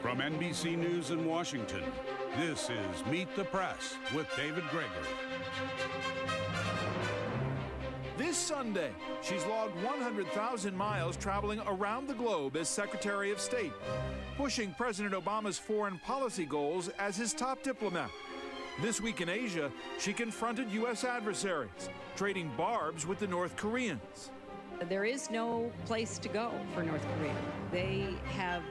From NBC News in Washington, this is Meet the Press with David Gregory. This Sunday, she's logged 100,000 miles traveling around the globe as Secretary of State, pushing President Obama's foreign policy goals as his top diplomat. This week in Asia, she confronted U.S. adversaries, trading barbs with the North Koreans. There is no place to go for North Korea. They have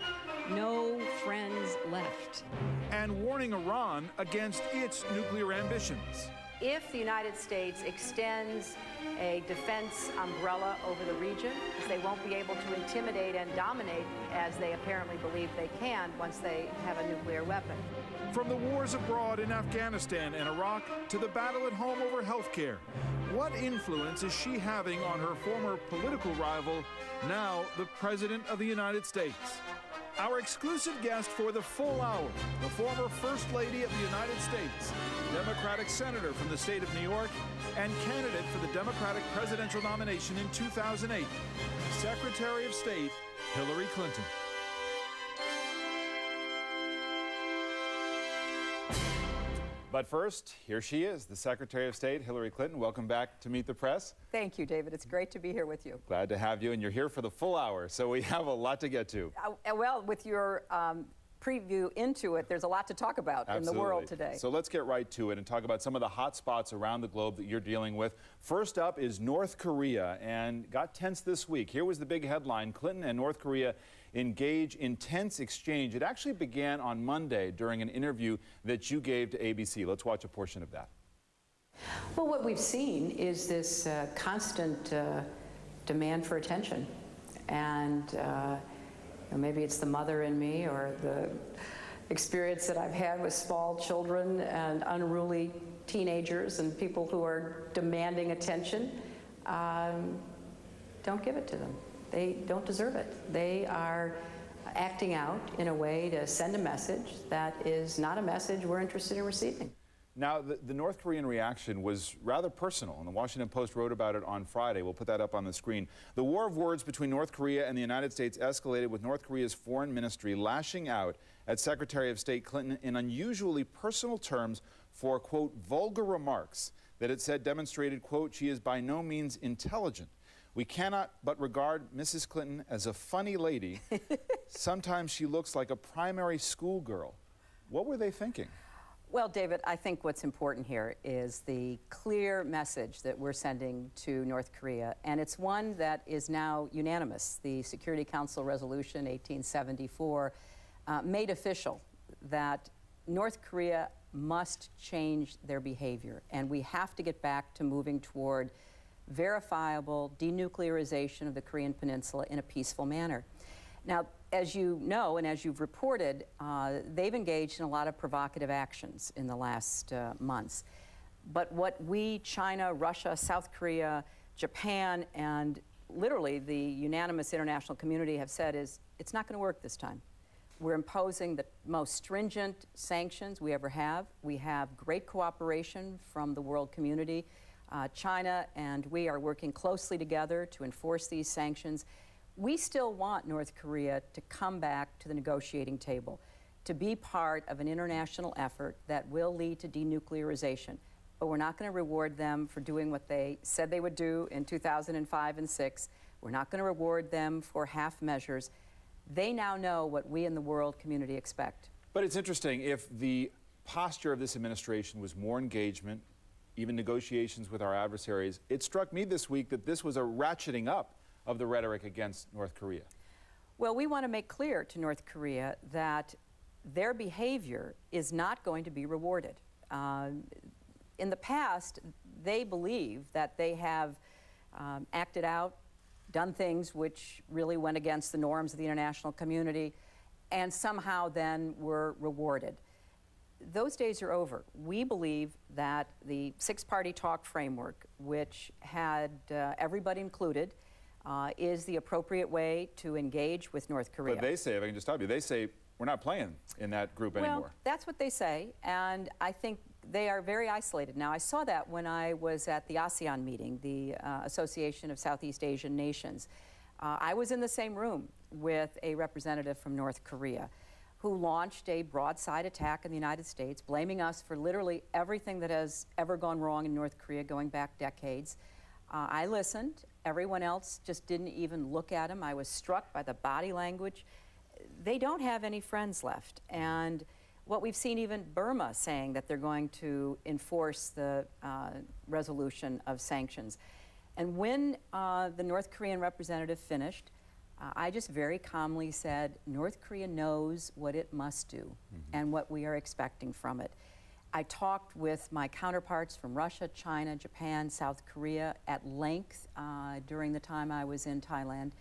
no friends left. And warning Iran against its nuclear ambitions. If the United States extends a defense umbrella over the region, they won't be able to intimidate and dominate as they apparently believe they can once they have a nuclear weapon. From the wars abroad in Afghanistan and Iraq to the battle at home over health care, what influence is she having on her former political rival, now the President of the United States? Our exclusive guest for the full hour, the former First Lady of the United States, Democratic Senator from the state of New York, and candidate for the Democratic presidential nomination in 2008, Secretary of State Hillary Clinton. But first, here she is, the Secretary of State, Hillary Clinton. Welcome back to Meet the Press. Thank you, David. It's great to be here with you. Glad to have you, and you're here for the full hour, so we have a lot to get to. Well, with your preview into it, there's a lot to talk about in the world today. So let's get right to it and talk about some of the hot spots around the globe that you're dealing with. First up is North Korea, and got tense this week. Here was the big headline: Clinton and North Korea engage in tense exchange. It actually began on Monday during an interview that you gave to ABC. Let's watch a portion of that. Well, what we've seen is this constant demand for attention. And maybe it's the mother in me or the experience that I've had with small children and unruly teenagers and people who are demanding attention. Don't give it to them. They don't deserve it. They are acting out in a way to send a message that is not a message we're interested in receiving. Now, the North Korean reaction was rather personal, and the Washington Post wrote about it on Friday. We'll put that up on the screen. The war of words between North Korea and the United States escalated, with North Korea's foreign ministry lashing out at Secretary of State Clinton in unusually personal terms for, quote, vulgar remarks that it said demonstrated, quote, she is by no means intelligent. We cannot but regard Mrs. Clinton as a funny lady. Sometimes she looks like a primary school girl. What were they thinking? Well, David, I think what's important here is the clear message that we're sending to North Korea, and it's one that is now unanimous. The Security Council Resolution 1874 made official that North Korea must change their behavior, and we have to get back to moving toward verifiable denuclearization of the Korean Peninsula in a peaceful manner. Now, as you know, and as you've reported, they've engaged in a lot of provocative actions in the last months. But what we, China, Russia, South Korea, Japan, and literally the unanimous international community have said is, it's not going to work this time. We're imposing the most stringent sanctions we ever have. We have great cooperation from the world community. China and we are working closely together to enforce these sanctions. We still want North Korea to come back to the negotiating table, to be part of an international effort that will lead to denuclearization. But we're not going to reward them for doing what they said they would do in 2005 and 6. We're not going to reward them for half measures. They now know what we in the world community expect. But it's interesting, if the posture of this administration was more engagement, even negotiations with our adversaries, it struck me this week that this was a ratcheting up of the rhetoric against North Korea. Well, we want to make clear to North Korea that their behavior is not going to be rewarded. In the past, they believe that they have acted out, done things which really went against the norms of the international community, and somehow then were rewarded. Those days are over. We believe that the six-party talk framework, which had everybody included, is the appropriate way to engage with North Korea. But they say, if I can just stop you, they say we're not playing in that group anymore. Well, that's what they say, and I think they are very isolated. Now, I saw that when I was at the ASEAN meeting, the Association of Southeast Asian Nations. I was in the same room with a representative from North Korea. who launched a broadside attack in the United States, blaming us for literally everything that has ever gone wrong in North Korea going back decades. I listened. Everyone else just didn't even look at him. I was struck by the body language. They don't have any friends left. And what we've seen, even Burma saying that they're going to enforce the resolution of sanctions. And when the North Korean representative finished, I just very calmly said, North Korea knows what it must do and what we are expecting from it. I talked with my counterparts from Russia, China, Japan, South Korea at length during the time I was in Thailand.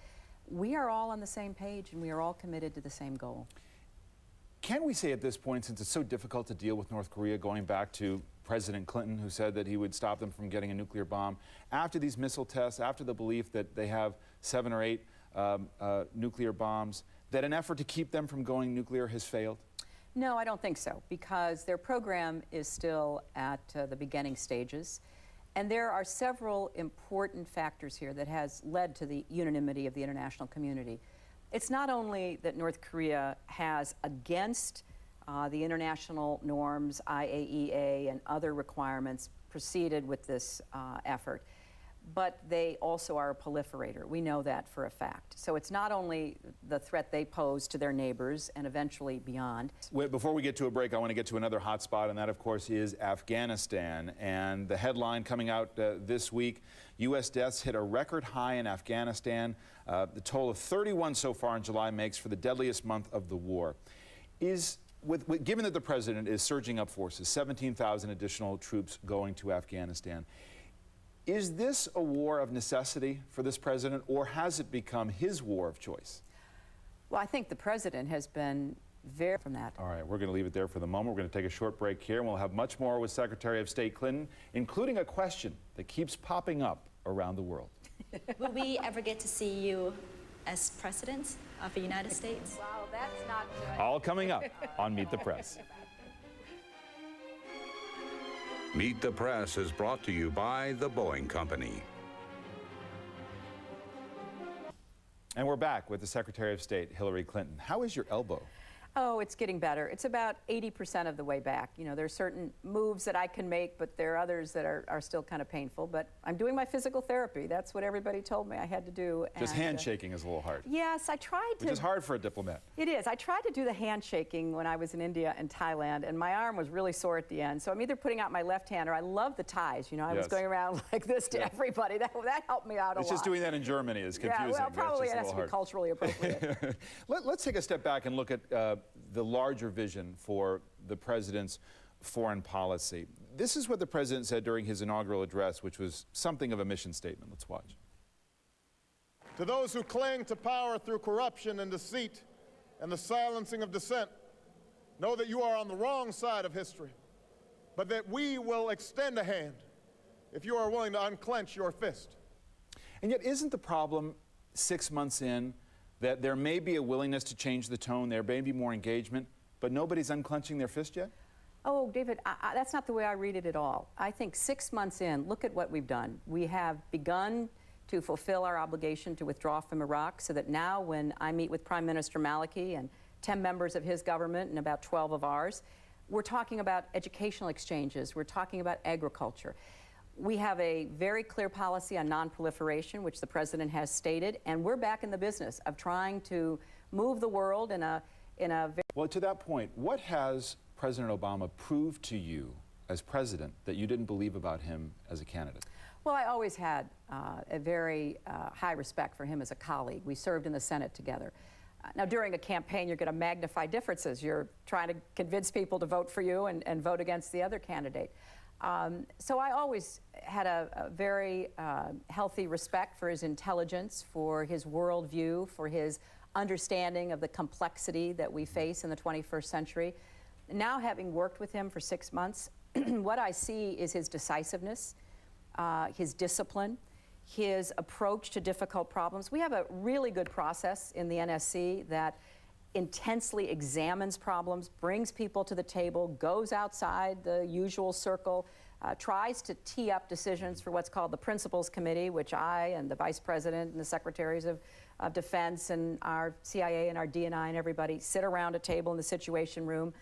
We are all on the same page and we are all committed to the same goal. Can we say at this point, since it's so difficult to deal with North Korea, going back to President Clinton, who said that he would stop them from getting a nuclear bomb, after these missile tests, after the belief that they have 7 or 8 nuclear bombs, that an effort to keep them from going nuclear has failed? No, I don't think so, because their program is still at the beginning stages. And there are several important factors here that has led to the unanimity of the international community. It's not only that North Korea has, against the international norms, IAEA and other requirements, proceeded with this effort, but they also are a proliferator. We know that for a fact. So it's not only the threat they pose to their neighbors and eventually beyond. Before we get to a break, I want to get to another hot spot, and that, of course, is Afghanistan. And the headline coming out this week, U.S. deaths hit a record high in Afghanistan. The toll of 31 so far in July makes for the deadliest month of the war. Given that the president is surging up forces, 17,000 additional troops going to Afghanistan, is this a war of necessity for this president, or has it become his war of choice? Well, I think the president has been very from that. All right, we're going to leave it there for the moment. We're going to take a short break here, and we'll have much more with Secretary of State Clinton, including a question that keeps popping up around the world. Will we ever get to see you as president of the United States? Wow, that's not good. All coming up on Meet the Press. Meet the Press is brought to you by the Boeing Company. And we're back with the Secretary of State, Hillary Clinton. How is your elbow? Oh, it's getting better. It's about 80% of the way back. You know, there are certain moves that I can make, but there are others that are still kind of painful. But I'm doing my physical therapy. That's what everybody told me I had to do. Just handshaking is a little hard. Yes, I tried to. Which is hard for a diplomat. It is. I tried to do the handshaking when I was in India and Thailand, and my arm was really sore at the end. So I'm either putting out my left hand, or I love the ties. You know, I was going around like this to everybody. That helped me out a lot. It's just doing that in Germany is confusing. Yeah, well, probably it has to be culturally appropriate. Let's take a step back and look at the larger vision for the president's foreign policy. This is what the president said during his inaugural address, which was something of a mission statement. Let's watch. To those who cling to power through corruption and deceit and the silencing of dissent, know that you are on the wrong side of history, but that we will extend a hand if you are willing to unclench your fist. And yet, isn't the problem 6 months in that there may be a willingness to change the tone, there may be more engagement, but nobody's unclenching their fist yet? Oh, David, that's not the way I read it at all. I think 6 months in, look at what we've done. We have begun to fulfill our obligation to withdraw from Iraq, so that now when I meet with Prime Minister Maliki and 10 members of his government and about 12 of ours, we're talking about educational exchanges, we're talking about agriculture. We have a very clear policy on non-proliferation, which the president has stated, and we're back in the business of trying to move the world in a very... Well, to that point, what has President Obama proved to you as president that you didn't believe about him as a candidate? Well, I always had a very high respect for him as a colleague. We served in the Senate together. Now, during a campaign, you're going to magnify differences. You're trying to convince people to vote for you and vote against the other candidate. So I always had a very healthy respect for his intelligence, for his worldview, for his understanding of the complexity that we face in the 21st century. Now, having worked with him for 6 months, what I see is his decisiveness, his discipline, his approach to difficult problems. We have a really good process in the NSC that intensely examines problems, brings people to the table, goes outside the usual circle, tries to tee up decisions for what's called the Principals Committee, which I and the Vice President and the Secretaries of Defense and our CIA and our DNI and everybody sit around a table in the Situation Room.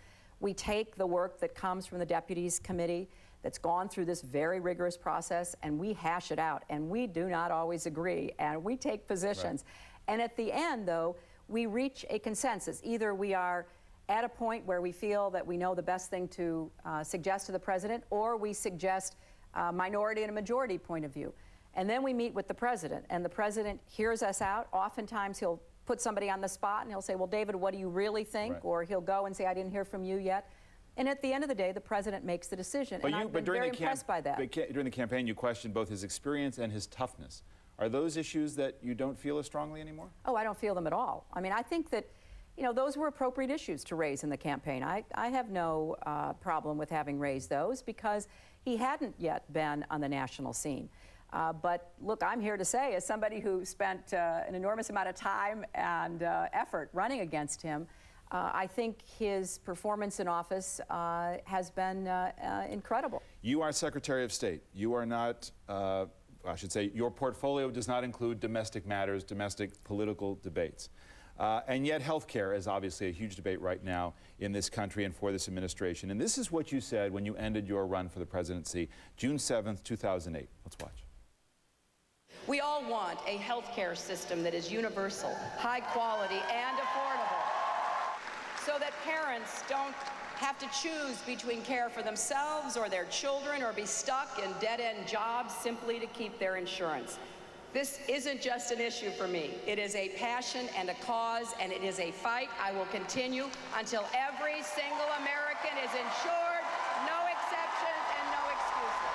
We take the work that comes from the Deputies Committee that's gone through this very rigorous process, and we hash it out. And we do not always agree, and we take positions. Right. And at the end, though, we reach a consensus. Either we are at a point where we feel that we know the best thing to suggest to the president, or we suggest a minority and a majority point of view. And then we meet with the president, and the president hears us out. Oftentimes he'll put somebody on the spot and he'll say, well, David, what do you really think? Right. Or he'll go and say, I didn't hear from you yet. And at the end of the day, the president makes the decision. And I've been very impressed by that. But during the campaign, you questioned both his experience and his toughness. Are those issues that you don't feel as strongly anymore? Oh, I don't feel them at all. I mean, I think that, you know, those were appropriate issues to raise in the campaign. I have no problem with having raised those because he hadn't yet been on the national scene. But look, I'm here to say, as somebody who spent an enormous amount of time and effort running against him, I think his performance in office has been incredible. You are Secretary of State. You are not, I should say, your portfolio does not include domestic matters, domestic political debates. And yet health care is obviously a huge debate right now in this country and for this administration. And this is what you said when you ended your run for the presidency, June 7th, 2008. Let's watch. We all want a health care system that is universal, high quality, and affordable, so that parents don't have to choose between care for themselves or their children or be stuck in dead-end jobs simply to keep their insurance. This isn't just an issue for me. It is a passion and a cause, and it is a fight I will continue until every single American is insured, no exceptions and no excuses.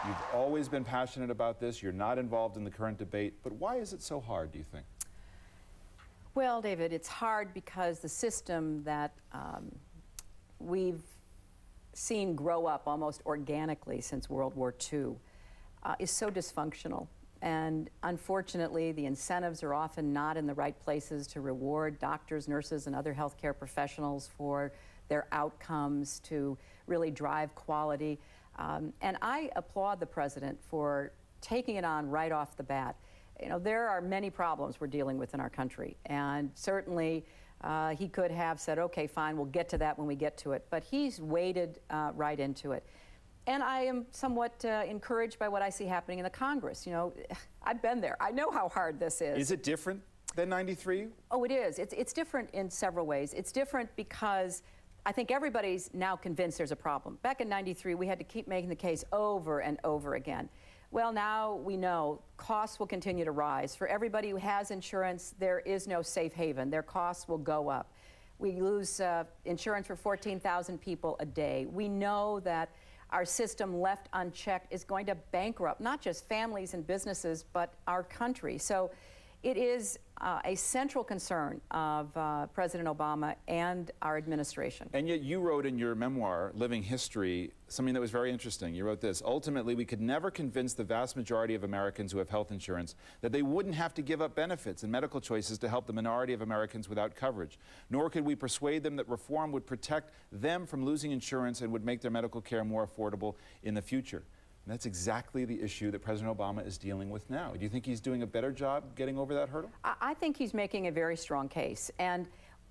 You've always been passionate about this. You're not involved in the current debate, but why is it so hard, do you think? Well, David, it's hard because the system that we've seen grow up almost organically since World War II is so dysfunctional. And unfortunately, the incentives are often not in the right places to reward doctors, nurses, and other healthcare professionals for their outcomes, to really drive quality. And I applaud the president for taking it on right off the bat. You know, there are many problems we're dealing with in our country, and certainly he could have said, okay, fine, we'll get to that when we get to it, but he's waded right into it. And I am somewhat encouraged by what I see happening in the Congress. You know, I've been there. I know how hard this is. Is it different than '93? Oh, it is. It's different in several ways. It's different because I think everybody's now convinced there's a problem. Back in '93, we had to keep making the case over and over again. Well, now we know costs will continue to rise. For everybody who has insurance, there is no safe haven. Their costs will go up. We lose insurance for 14,000 people a day. We know that our system left unchecked is going to bankrupt not just families and businesses, but our country. So it is a central concern of President Obama and our administration. And yet you wrote in your memoir, Living History, something that was very interesting. You wrote this: ultimately, we could never convince the vast majority of Americans who have health insurance that they wouldn't have to give up benefits and medical choices to help the minority of Americans without coverage. Nor could we persuade them that reform would protect them from losing insurance and would make their medical care more affordable in the future. And that's exactly the issue that President Obama is dealing with now. Do you think he's doing a better job getting over that hurdle? I think he's making a very strong case. And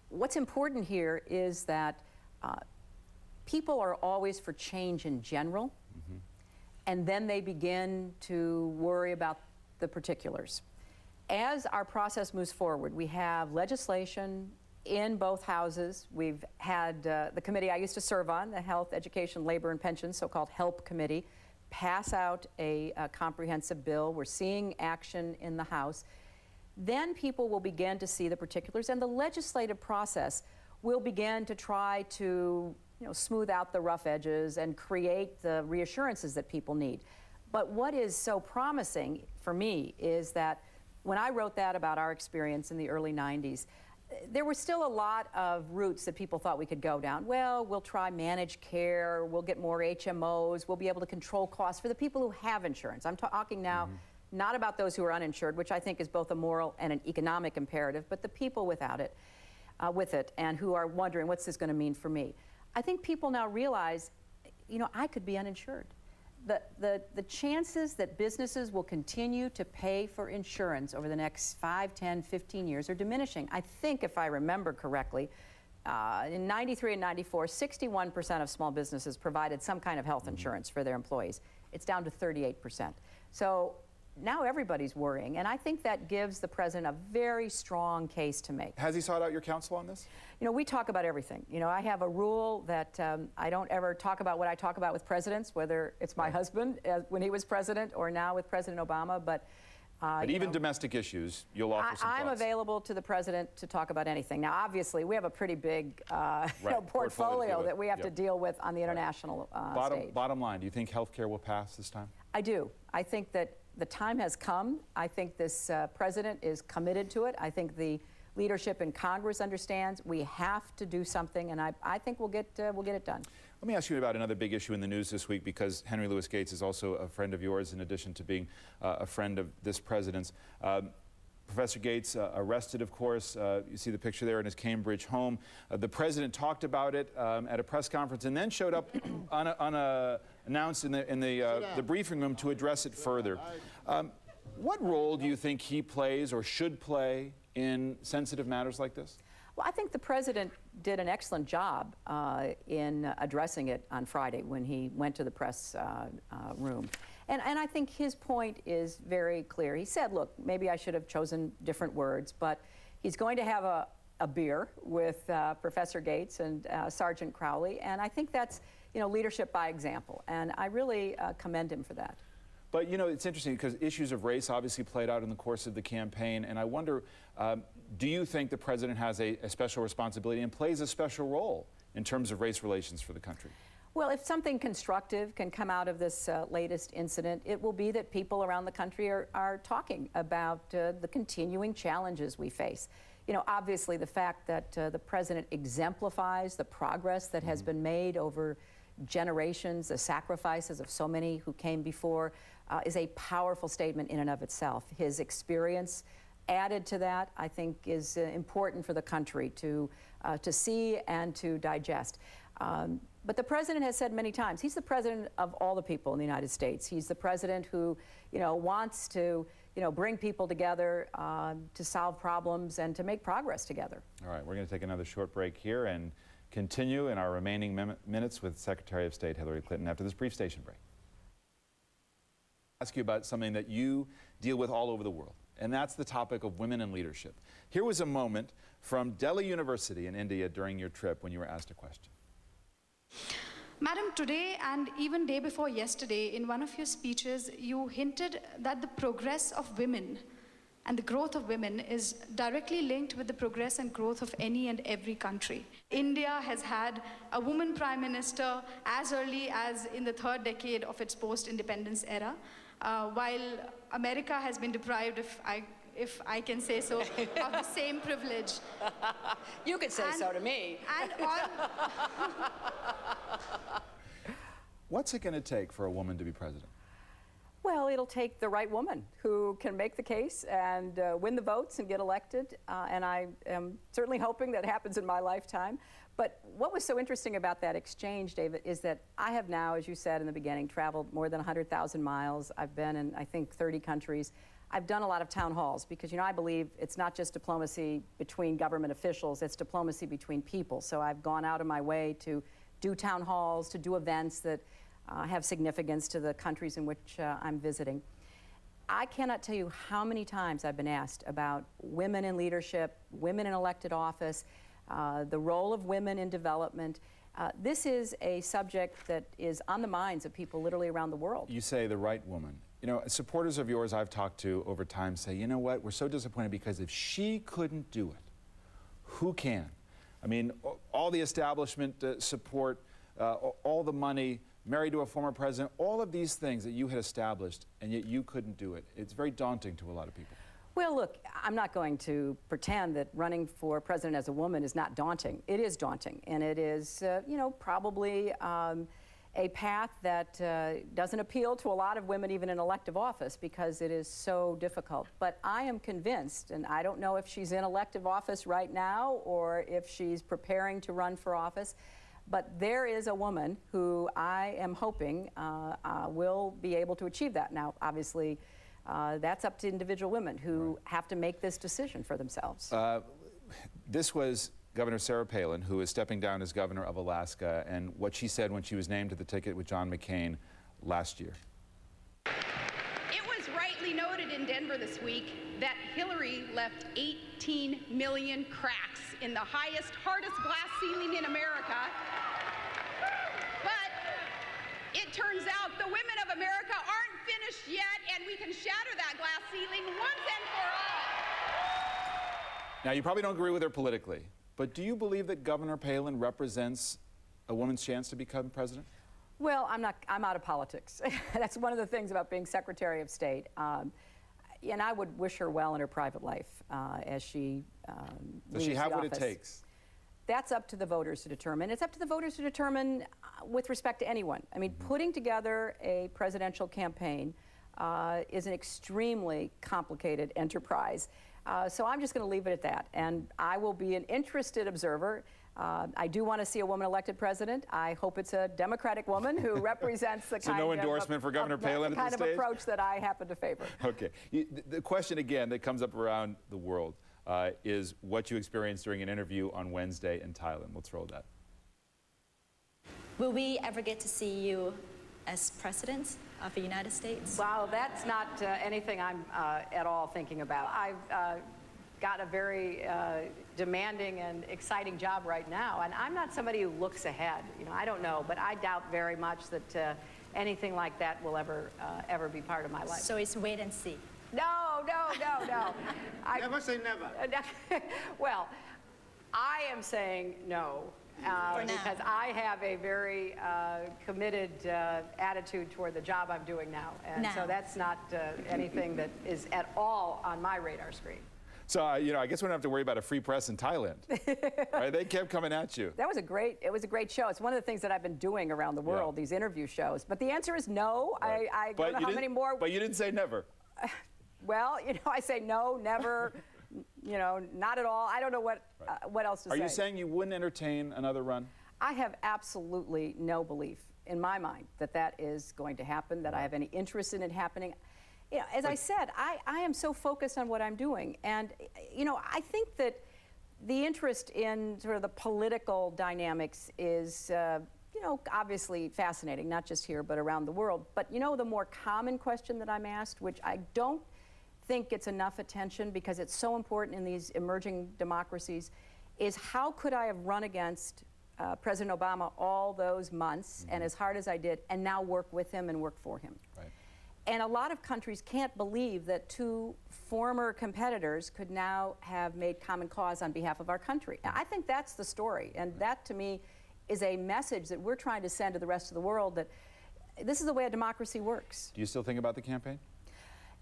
what's important here is that people are always for change in general, and then they begin to worry about the particulars. As our process moves forward, we have legislation in both houses. We've had the committee I used to serve on, the Health, Education, Labor, and Pensions, so-called HELP committee, pass out a comprehensive bill. We're seeing action in the House. Then people will begin to see the particulars, and the legislative process will begin to try to, smooth out the rough edges and create the reassurances that people need. But what is so promising for me is that when I wrote that about our experience in the early 90s, there were still a lot of routes that people thought we could go down. Well, we'll try managed care, we'll get more HMOs, we'll be able to control costs for the people who have insurance. I'm talking now not about those who are uninsured, which I think is both a moral and an economic imperative, but the people without it, with it, and who are wondering, what's this going to mean for me? I think people now realize, I could be uninsured. the chances that businesses will continue to pay for insurance over the next 5, 10, 15 years are diminishing. I think, if I remember correctly, in 93 and 94, 61% of small businesses provided some kind of health insurance for their employees. It's down to 38%. So now everybody's worrying, and I think that gives the president a very strong case to make. Has he sought out your counsel on this? You know, we talk about everything. You know, I have a rule that I don't ever talk about what I talk about with presidents, whether it's my husband when he was president or now with President Obama, but even domestic issues, you'll offer some I'm thoughts. available to the president to talk about anything. Now, obviously, we have a pretty big portfolio that we have to deal with on the international stage. Bottom line, do you think health care will pass this time? I do. I think that the time has come. I think this president is committed to it. I think the leadership in Congress understands we have to do something, and I think we'll get it done. Let me ask you about another big issue in the news this week, because Henry Louis Gates is also a friend of yours, in addition to being a friend of this president's. Professor Gates arrested, of course. You see the picture there in his Cambridge home. The president talked about it at a press conference and then showed up unannounced in the briefing room to address it further. What role do you think he plays or should play in sensitive matters like this? Well, I think the president did an excellent job in addressing it on Friday when he went to the press room. And I think his point is very clear. He said, look, maybe I should have chosen different words, but he's going to have a beer with Professor Gates and Sergeant Crowley, and I think that's, you know, leadership by example, and I really commend him for that. But, you know, it's interesting because issues of race obviously played out in the course of the campaign, and I wonder, do you think the president has a special responsibility and plays a special role in terms of race relations for the country? Well, if something constructive can come out of this latest incident, it will be that people around the country are talking about the continuing challenges we face. You know, obviously the fact that the president exemplifies the progress that has been made over generations, the sacrifices of so many who came before, is a powerful statement in and of itself. His experience added to that, I think, is important for the country to see and to digest. But the president has said many times, he's the president of all the people in the United States. He's the president who, you know, wants to, you know, bring people together to solve problems and to make progress together. All right, we're going to take another short break here and continue in our remaining minutes with Secretary of State Hillary Clinton after this brief station break. I'll ask you about something that you deal with all over the world, and that's the topic of women in leadership. Here was a moment from Delhi University in India during your trip when you were asked a question. Madam, today and even day before yesterday, in one of your speeches, you hinted that the progress of women and the growth of women is directly linked with the progress and growth of any and every country. India has had a woman prime minister as early as in the 3rd decade of its post-independence era, while America has been deprived, if I can say so, of the same privilege. You could say so to me. And on What's it going to take for a woman to be president? Well, it'll take the right woman who can make the case and win the votes and get elected, and I am certainly hoping that happens in my lifetime. But what was so interesting about that exchange, David, is that I have now, as you said in the beginning, traveled more than 100,000 miles. I've been in, I think, 30 countries. I've done a lot of town halls because, you know, I believe it's not just diplomacy between government officials, it's diplomacy between people. So I've gone out of my way to do town halls, to do events that have significance to the countries in which I'm visiting. I cannot tell you how many times I've been asked about women in leadership, women in elected office, the role of women in development. This is a subject that is on the minds of people literally around the world. You say the right woman. You know, supporters of yours I've talked to over time say, you know what, we're so disappointed because if she couldn't do it, who can? I mean, all the establishment support, all the money, married to a former president, all of these things that you had established, and yet you couldn't do it. It's very daunting to a lot of people. Well, look, I'm not going to pretend that running for president as a woman is not daunting. It is daunting, and it is, you know, probably a path that doesn't appeal to a lot of women even in elective office because it is so difficult. But I am convinced, and I don't know if she's in elective office right now or if she's preparing to run for office, But there is a woman who I am hoping will be able to achieve that. Now, obviously, that's up to individual women who have to make this decision for themselves. This was Governor Sarah Palin, who is stepping down as governor of Alaska, and what she said when she was named to the ticket with John McCain last year. It was rightly noted in Denver this week that Hillary left 18 million cracks in the highest, hardest glass ceiling in America. But it turns out the women of America aren't finished yet, and we can shatter that glass ceiling once and for all. Now, you probably don't agree with her politically, but do you believe that Governor Palin represents a woman's chance to become president? Well, I'm out of politics. That's one of the things about being Secretary of State. And I would wish her well in her private life as she Does she have the what it office. takes? That's up to the voters to determine. It's up to the voters to determine with respect to anyone. I mean, putting together a presidential campaign is an extremely complicated enterprise. So I'm just going to leave it at that. And I will be an interested observer. I do want to see a woman elected president. I hope it's a Democratic woman who represents the So no endorsement for Governor Palin the at kind this of stage? approach that I happen to favor. Okay. The question again that comes up around the world is what you experienced during an interview on Wednesday in Thailand. Let's roll that. Will we ever get to see you as president of the United States? Well, that's not anything I'm at all thinking about. I've got a very demanding and exciting job right now, and I'm not somebody who looks ahead. You know, I don't know, but I doubt very much that anything like that will ever be part of my life. So it's wait and see. No. Never say never. Well, I am saying no. For now. Because I have a very committed attitude toward the job I'm doing now. And Now. so that's not anything that is at all on my radar screen. So, you know, I guess we don't have to worry about a free press in Thailand. Right? They kept coming at you. It was a great show. It's one of the things that I've been doing around the world, these interview shows. But the answer is no. Right. I don't know how many more. But you didn't say never. Well, you know, I say no, never, you know, not at all. I don't know what else to say. Are you saying you wouldn't entertain another run? I have absolutely no belief in my mind that that is going to happen, that I have any interest in it happening. You know, as I said, I am so focused on what I'm doing. And, you know, I think that the interest in sort of the political dynamics is, you know, obviously fascinating, not just here, but around the world. But, you know, the more common question that I'm asked, which I don't think gets enough attention because it's so important in these emerging democracies, is how could I have run against President Obama all those months and as hard as I did, and now work with him and work for him? Right. And a lot of countries can't believe that two former competitors could now have made common cause on behalf of our country. I think that's the story, and that to me is a message that we're trying to send to the rest of the world, that this is the way a democracy works. Do you still think about the campaign?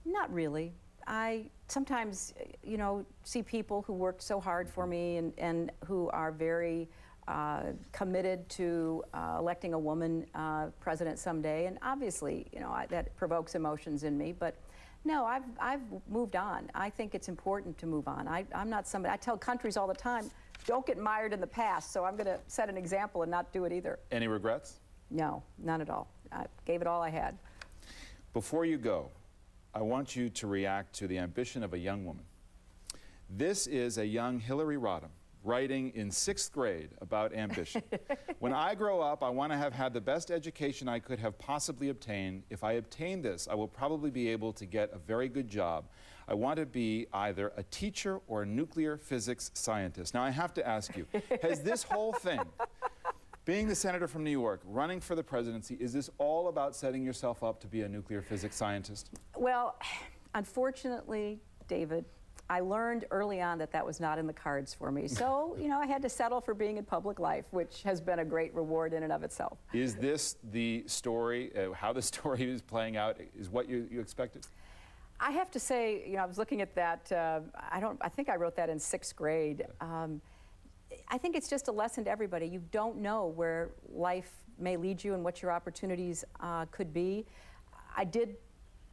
Not really. I sometimes, you know, see people who work so hard for me and who are very committed to electing a woman president someday, and obviously, you know, that provokes emotions in me. But no, I've moved on. I think it's important to move on. I'm not somebody. I tell countries all the time, don't get mired in the past. So I'm going to set an example and not do it either. Any regrets? No, none at all. I gave it all I had. Before you go, I want you to react to the ambition of a young woman. This is a young Hillary Rodham writing in 6th grade about ambition. When I grow up, I want to have had the best education I could have possibly obtained. If I obtain this, I will probably be able to get a very good job. I want to be either a teacher or a nuclear physics scientist. Now, I have to ask you, has this whole thing, being the senator from New York, running for the presidency, is this all about setting yourself up to be a nuclear physics scientist? Well, unfortunately, David, I learned early on that that was not in the cards for me. So, you know, I had to settle for being in public life, which has been a great reward in and of itself. Is this the story, how the story is playing out, is what you expected? I have to say, you know, I was looking at that, I think I wrote that in 6th grade. I think it's just a lesson to everybody. You don't know where life may lead you and what your opportunities could be. I did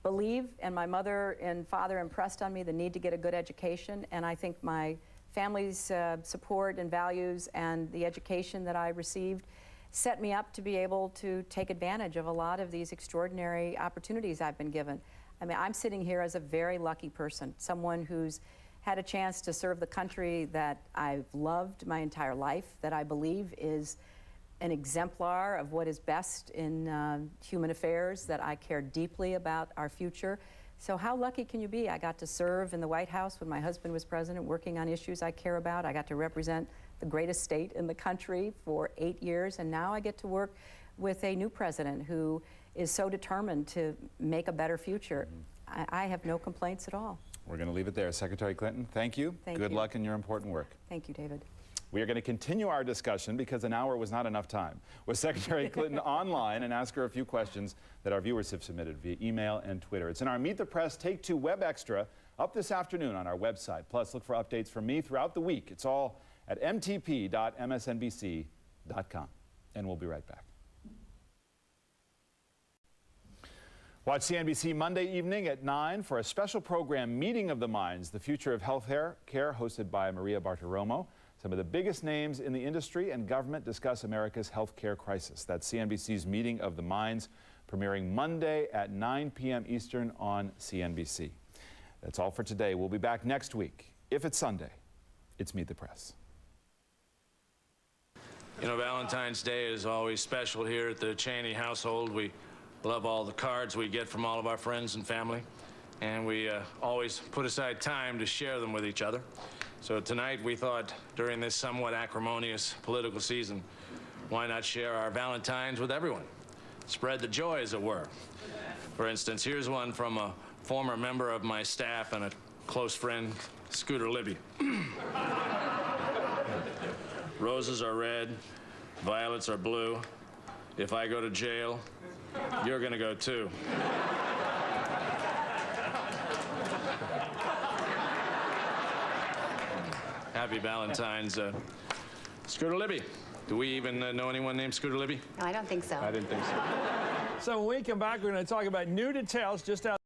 believe, and my mother and father impressed on me the need to get a good education, and I think my family's support and values and the education that I received set me up to be able to take advantage of a lot of these extraordinary opportunities I've been given. I mean, I'm sitting here as a very lucky person, someone who's had a chance to serve the country that I've loved my entire life, that I believe is an exemplar of what is best in human affairs, that I care deeply about our future. So how lucky can you be? I got to serve in the White House when my husband was president, working on issues I care about. I got to represent the greatest state in the country for 8 years, and now I get to work with a new president who is so determined to make a better future. I have no complaints at all. We're going to leave it there. Secretary Clinton, thank you. Good luck in your important work. Thank you, David. We are going to continue our discussion, because an hour was not enough time, with Secretary Clinton online and ask her a few questions that our viewers have submitted via email and Twitter. It's in our Meet the Press Take 2 Web Extra up this afternoon on our website. Plus, look for updates from me throughout the week. It's all at mtp.msnbc.com. And we'll be right back. Watch CNBC Monday evening at 9 for a special program, Meeting of the Minds, the Future of Health Care, hosted by Maria Bartiromo. Some of the biggest names in the industry and government discuss America's health care crisis. That's CNBC's Meeting of the Minds, premiering Monday at 9 p.m. Eastern on CNBC. That's all for today. We'll be back next week. If it's Sunday, it's Meet the Press. You know, Valentine's Day is always special here at the Cheney household. We love all the cards we get from all of our friends and family, and we always put aside time to share them with each other. So tonight we thought, during this somewhat acrimonious political season, why not share our Valentines with everyone? Spread the joy, as it were. For instance, here's one from a former member of my staff and a close friend, Scooter Libby. Roses are red, violets are blue. If I go to jail, you're gonna go too. Happy Valentine's, Scooter Libby. Do we even know anyone named Scooter Libby? No, I don't think so. I didn't think so. So when we come back, we're going to talk about new details just out